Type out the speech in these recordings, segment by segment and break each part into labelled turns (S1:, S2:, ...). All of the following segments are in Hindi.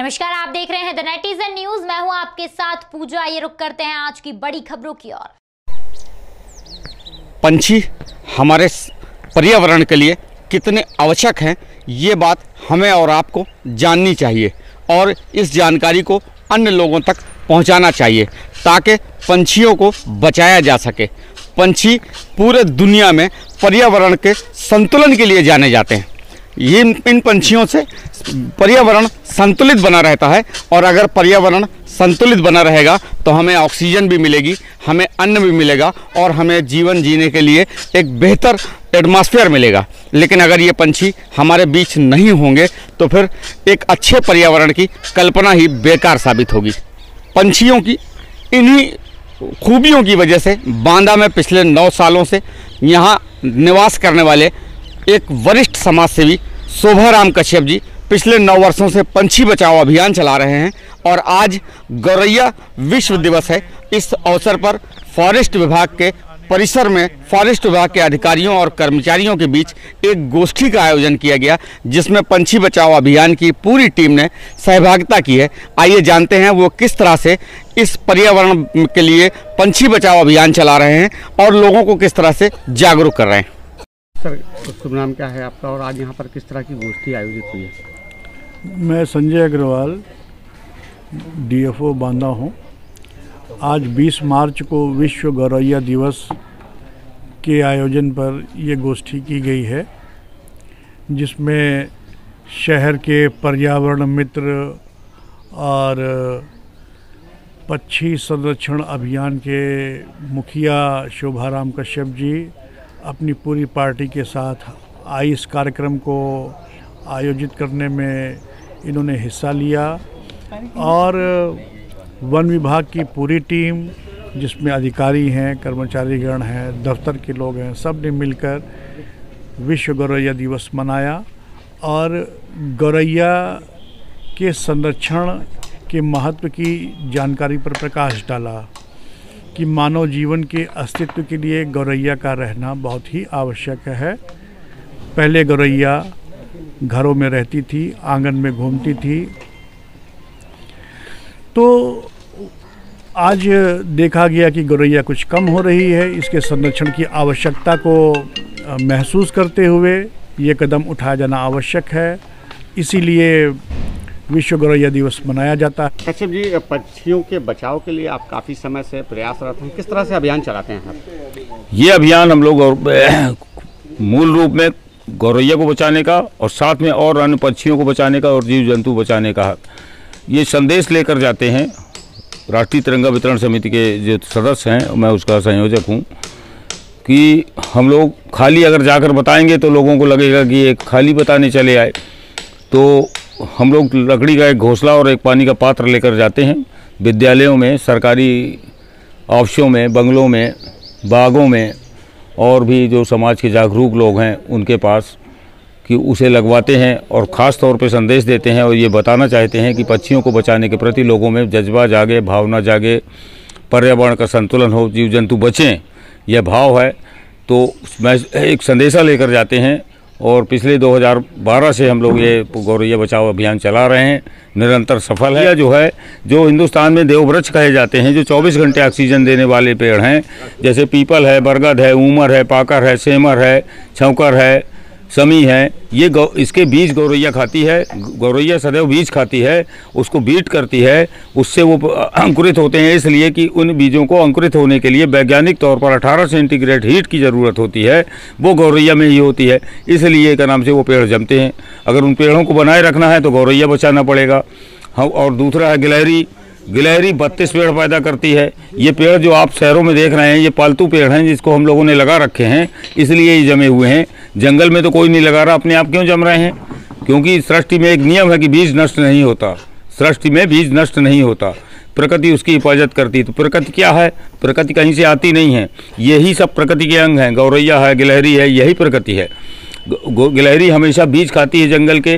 S1: नमस्कार, आप देख रहे हैं द नेटिजन न्यूज। मैं हूं आपके साथ पूजा। ये रुक करते हैं आज की बड़ी खबरों की ओर।
S2: पंछी हमारे पर्यावरण के लिए कितने आवश्यक हैं, ये बात हमें और आपको जाननी चाहिए और इस जानकारी को अन्य लोगों तक पहुंचाना चाहिए ताकि पंछियों को बचाया जा सके। पंछी पूरे दुनिया में पर्यावरण के संतुलन के लिए जाने जाते हैं। इन पंछियों से पर्यावरण संतुलित बना रहता है और अगर पर्यावरण संतुलित बना रहेगा तो हमें ऑक्सीजन भी मिलेगी, हमें अन्न भी मिलेगा और हमें जीवन जीने के लिए एक बेहतर एटमॉस्फेयर मिलेगा। लेकिन अगर ये पंछी हमारे बीच नहीं होंगे तो फिर एक अच्छे पर्यावरण की कल्पना ही बेकार साबित होगी। पंछियों की इन्हीं खूबियों की वजह से बांदा में पिछले 9 सालों से यहाँ निवास करने वाले एक वरिष्ठ समाजसेवी शोभाराम कश्यप जी पिछले 9 वर्षों से पंछी बचाओ अभियान चला रहे हैं और आज गौरैया विश्व दिवस है। इस अवसर पर फॉरेस्ट विभाग के परिसर में फॉरेस्ट विभाग के अधिकारियों और कर्मचारियों के बीच एक गोष्ठी का आयोजन किया गया, जिसमें पंछी बचाओ अभियान की पूरी टीम ने सहभागिता की है। आइए जानते हैं वो किस तरह से इस पर्यावरण के लिए पंछी बचाओ अभियान चला रहे हैं और लोगों को किस तरह से जागरूक कर रहे हैं। सर, शुभ नाम क्या है आपका और आज यहाँ पर किस तरह की गोष्ठी आयोजित हुई है?
S3: मैं संजय अग्रवाल, डीएफओ बांदा हूँ। आज 20 मार्च को विश्व गौरैया दिवस के आयोजन पर ये गोष्ठी की गई है, जिसमें शहर के पर्यावरण मित्र और पक्षी संरक्षण अभियान के मुखिया शोभाराम कश्यप जी अपनी पूरी पार्टी के साथ आई। इस कार्यक्रम को आयोजित करने में इन्होंने हिस्सा लिया और वन विभाग की पूरी टीम, जिसमें अधिकारी हैं, कर्मचारीगण हैं, दफ्तर के लोग हैं, सब ने मिलकर विश्व गौरैया दिवस मनाया और गौरैया के संरक्षण के महत्व की जानकारी पर प्रकाश डाला कि मानव जीवन के अस्तित्व के लिए गौरैया का रहना बहुत ही आवश्यक है। पहले गौरैया घरों में रहती थी, आंगन में घूमती थी, तो आज देखा गया कि गौरैया कुछ कम हो रही है। इसके संरक्षण की आवश्यकता को महसूस करते हुए ये कदम उठाया जाना आवश्यक है, इसीलिए विश्व गौरैया दिवस मनाया जाता है।
S2: कश्यप जी, पक्षियों के बचाव के लिए आप काफ़ी समय से प्रयासरत हैं, किस तरह से अभियान चलाते हैं आप?
S4: ये अभियान हम लोग मूल रूप में गौरैया को बचाने का और साथ में और अन्य पक्षियों को बचाने का और जीव जंतु बचाने का ये संदेश लेकर जाते हैं। राष्ट्रीय तिरंगा वितरण समिति के जो सदस्य हैं, मैं उसका संयोजक हूँ, कि हम लोग खाली अगर जाकर बताएंगे तो लोगों को लगेगा कि एक खाली बताने चले आए। तो हम लोग लकड़ी का एक घोंसला और एक पानी का पात्र लेकर जाते हैं विद्यालयों में, सरकारी ऑफिसों में, बंगलों में, बागों में और भी जो समाज के जागरूक लोग हैं उनके पास, कि उसे लगवाते हैं और ख़ास तौर पे संदेश देते हैं और ये बताना चाहते हैं कि पक्षियों को बचाने के प्रति लोगों में जज्बा जागे, भावना जागे, पर्यावरण का संतुलन हो, जीव जंतु बचें, यह भाव है। तो मैं एक संदेशा लेकर जाते हैं और पिछले 2012 से हम लोग ये गौरैया बचाओ अभियान चला रहे हैं, निरंतर सफल है। जो हिंदुस्तान में देववृक्ष कहे जाते हैं, जो 24 घंटे ऑक्सीजन देने वाले पेड़ हैं, जैसे पीपल है, बरगद है, ऊमर है, पाकर है, सेमर है, छौकर है, समी है, ये इसके बीज गौरैया खाती है। गौरैया सदैव बीज खाती है, उसको बीट करती है, उससे वो अंकुरित होते हैं, इसलिए कि उन बीजों को अंकुरित होने के लिए वैज्ञानिक तौर पर 18 सेंटीग्रेड हीट की ज़रूरत होती है, वो गौरैया में ही होती है, इसलिए का नाम से वो पेड़ जमते हैं। अगर उन पेड़ों को बनाए रखना है तो गौरैया बचाना पड़ेगा। हाँ, और दूसरा है गिलहरी। 32 पेड़ पैदा करती है। ये पेड़ जो आप शहरों में देख रहे हैं, ये पालतू पेड़ हैं जिसको हम लोगों ने लगा रखे हैं, इसलिए ये जमे हुए हैं। जंगल में तो कोई नहीं लगा रहा, अपने आप क्यों जम रहे हैं? क्योंकि सृष्टि में एक नियम है कि बीज नष्ट नहीं होता, सृष्टि में बीज नष्ट नहीं होता, प्रकृति उसकी हिफाजत करती। तो प्रकृति क्या है? प्रकृति कहीं से आती नहीं है, यही सब प्रकृति के अंग हैं। गौरैया है, गिलहरी है, यही प्रकृति है। गिलहरी हमेशा बीज खाती है जंगल के।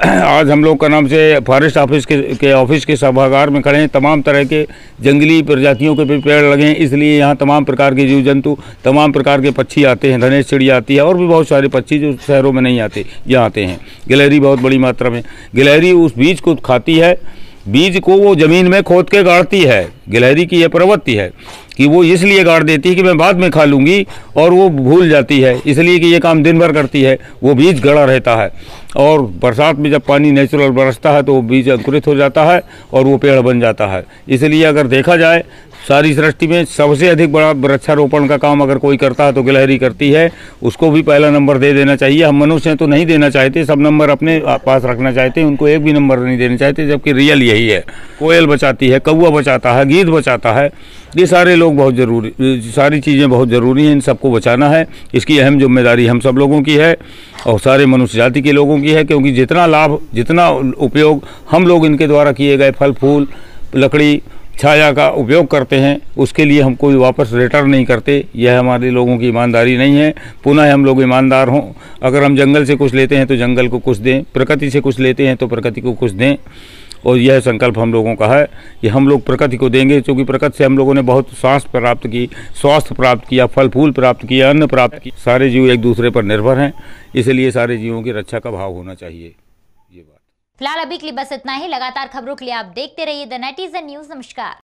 S4: आज हम लोग का नाम से फॉरेस्ट ऑफिस के ऑफिस के सभागार में खड़े हैं। तमाम तरह के जंगली प्रजातियों के भी पेड़ लगे हैं, इसलिए यहाँ तमाम प्रकार के जीव जंतु, तमाम प्रकार के पक्षी आते हैं। धनेश चिड़िया आती है और भी बहुत सारे पक्षी जो शहरों में नहीं आते, यहाँ आते हैं। गिलहरी बहुत बड़ी मात्रा में, गिलहरी उस बीज को खाती है। बीज को वो ज़मीन में खोद के गाड़ती है। गिलहरी की यह प्रवृत्ति है कि वो इसलिए गाड़ देती है कि मैं बाद में खा लूँगी, और वो भूल जाती है, इसलिए कि ये काम दिन भर करती है। वो बीज गड़ा रहता है और बरसात में जब पानी नेचुरल बरसता है तो वो बीज अंकुरित हो जाता है और वो पेड़ बन जाता है। इसलिए अगर देखा जाए सारी सृष्टि में सबसे अधिक बड़ा वृक्षारोपण का काम अगर कोई करता है तो गिलहरी करती है। उसको भी पहला नंबर दे देना चाहिए। हम मनुष्य तो नहीं देना चाहते, सब नंबर अपने पास रखना चाहते हैं, उनको एक भी नंबर नहीं देना चाहते, जबकि रियल यही है। कोयल बचाती है, कौवा बचाता है, गीद बचाता है, ये सारे लोग बहुत ज़रूरी, सारी चीज़ें बहुत ज़रूरी हैं। इन सबको बचाना है, इसकी अहम जिम्मेदारी हम सब लोगों की है और सारे मनुष्य जाति के लोगों की है, क्योंकि जितना लाभ, जितना उपयोग हम लोग इनके द्वारा किए गए फल फूल, लकड़ी, छाया का उपयोग करते हैं, उसके लिए हम कोई वापस रिटर्न नहीं करते। यह हमारे लोगों की ईमानदारी नहीं है। पुनः हम लोग ईमानदार हों। अगर हम जंगल से कुछ लेते हैं तो जंगल को कुछ दें, प्रकृति से कुछ लेते हैं तो प्रकृति को कुछ दें, और यह संकल्प हम लोगों का है कि हम लोग प्रकृति को देंगे, क्योंकि प्रकृति से हम लोगों ने बहुत सांस प्राप्त की, स्वास्थ्य प्राप्त किया, फल फूल प्राप्त किया, अन्न प्राप्त किया। सारे जीव एक दूसरे पर निर्भर हैं, इसलिए सारे जीवों की रक्षा का भाव होना चाहिए। ये बात
S1: फिलहाल अभी के लिए बस इतना ही। लगातार खबरों के लिए आप देखते रहिए द नेटिजन न्यूज। नमस्कार।